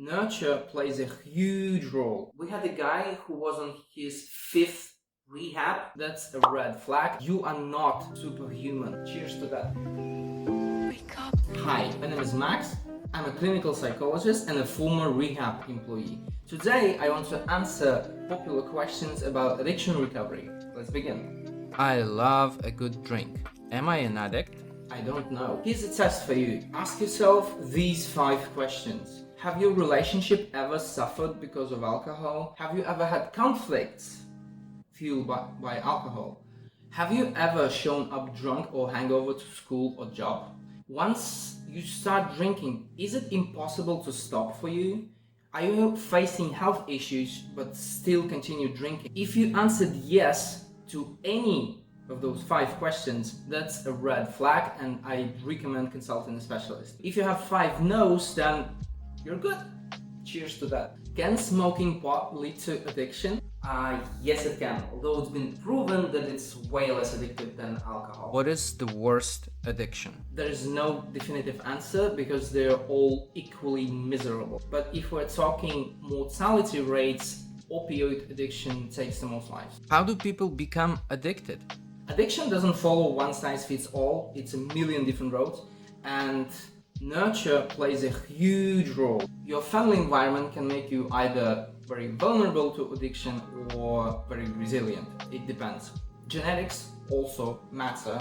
Nurture plays a huge role. We had a guy who was on his 5th rehab. That's a red flag. You are not superhuman. Cheers to that. Wake up. Hi, my name is Max. I'm a clinical psychologist and a former rehab employee. Today I want to answer popular questions about addiction recovery. Let's begin. I love a good drink. Am I an addict? I don't know. Here's a test for you. Ask yourself these 5 questions. Have your relationship ever suffered because of alcohol? Have you ever had conflicts fueled by alcohol? Have you ever shown up drunk or hangover to school or job? Once you start drinking, is it impossible to stop for you? Are you facing health issues but still continue drinking? If you answered yes to any of those 5 questions, that's a red flag and I recommend consulting a specialist. If you have 5 no's, then you're good. Cheers to that. Can smoking pot lead to addiction? Yes it can, although it's been proven that it's way less addictive than alcohol. What is the worst addiction? There is no definitive answer because they're all equally miserable. But if we're talking mortality rates, opioid addiction takes the most lives. How do people become addicted? Addiction doesn't follow one size fits all, it's a million different roads, and nurture plays a huge role. Your family environment can make you either very vulnerable to addiction or very resilient. It depends. Genetics also matter,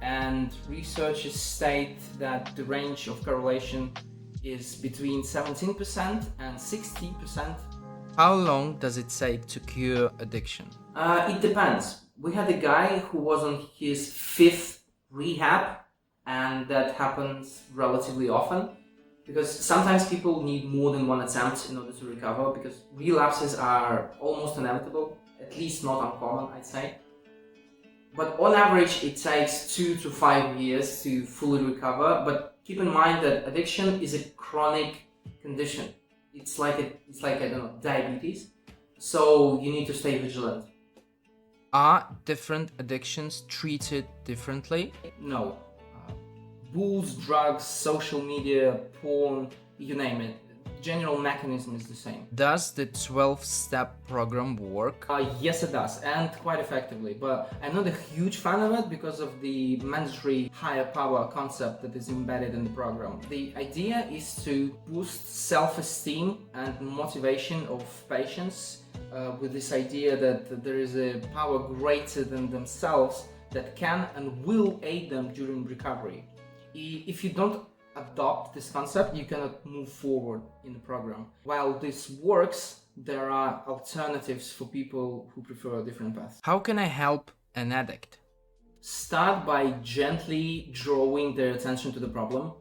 and researchers state that the range of correlation is between 17% and 60%. How long does it take to cure addiction? It depends. We had a guy who was on his 5th rehab, and that happens relatively often because sometimes people need more than one attempt in order to recover because relapses are almost inevitable, at least not uncommon, I'd say. But on average, it takes 2 to 5 years to fully recover. But keep in mind that addiction is a chronic condition. It's like I don't know, diabetes. So you need to stay vigilant. Are different addictions treated differently? No. Booze, drugs, social media, porn, you name it. General mechanism is the same. Does the 12-step program work? Yes it does, and quite effectively, but I'm not a huge fan of it because of the mandatory higher power concept that is embedded in the program. The idea is to boost self-esteem and motivation of patients with this idea that there is a power greater than themselves that can and will aid them during recovery. If you don't adopt this concept, you cannot move forward in the program. While this works, there are alternatives for people who prefer a different path. How can I help an addict? Start by gently drawing their attention to the problem.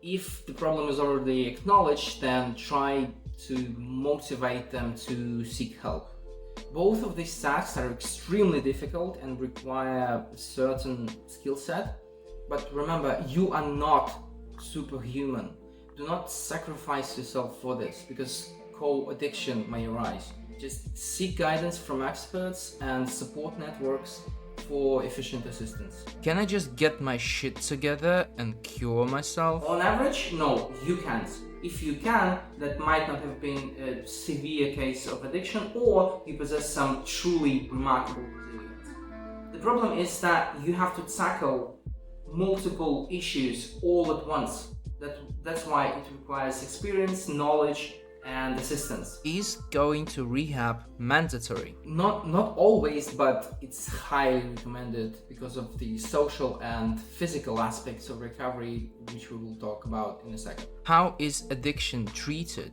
If the problem is already acknowledged, then try to motivate them to seek help. Both of these tasks are extremely difficult and require a certain skill set. But remember, you are not superhuman. Do not sacrifice yourself for this because co-addiction may arise. Just seek guidance from experts and support networks for efficient assistance. Can I just get my shit together and cure myself? On average, no, you can't. If you can, that might not have been a severe case of addiction or you possess some truly remarkable resilience. The problem is that you have to tackle multiple issues all at once. That's why it requires experience, knowledge, and assistance. Is going to rehab mandatory? Not always, but it's highly recommended because of the social and physical aspects of recovery, which we will talk about in a second. How is addiction treated?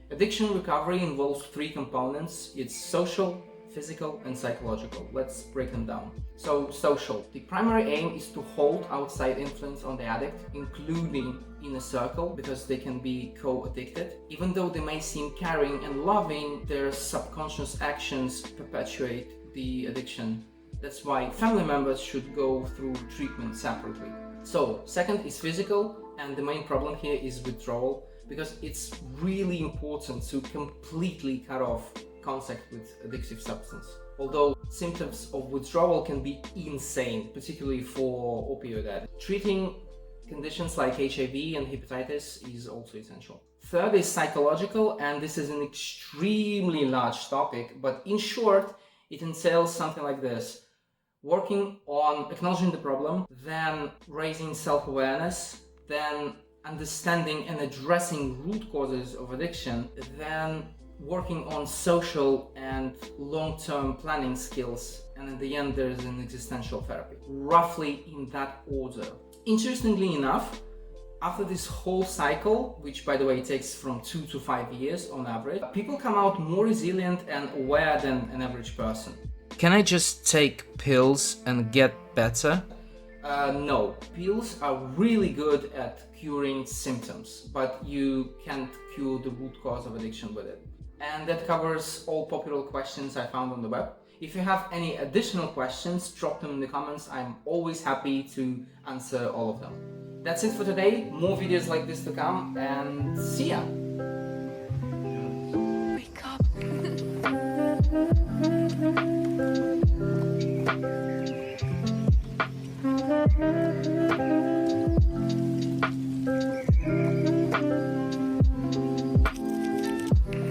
Addiction recovery involves 3 components. It's social, physical, and psychological. Let's break them down. So, social. The primary aim is to hold outside influence on the addict, including in a circle, because they can be co-addicted. Even though they may seem caring and loving, their subconscious actions perpetuate the addiction. That's why family members should go through treatment separately. So, second is physical, and the main problem here is withdrawal, because it's really important to completely cut off contact with addictive substance. Although symptoms of withdrawal can be insane, particularly for opioid addicts. Treating Conditions like HIV and hepatitis is also essential. Third is psychological, and this is an extremely large topic, but in short, it entails something like this. Working on acknowledging the problem, then raising self-awareness, then understanding and addressing root causes of addiction, then working on social and long-term planning skills, and in the end there's an existential therapy. Roughly in that order. Interestingly enough, after this whole cycle, which by the way takes from 2 to 5 years on average, people come out more resilient and aware than an average person. Can I just take pills and get better? No. Pills are really good at curing symptoms, but you can't cure the root cause of addiction with it. And that covers all popular questions I found on the web. If you have any additional questions, drop them in the comments. I'm always happy to answer all of them. That's it for today. More videos like this to come, and see ya!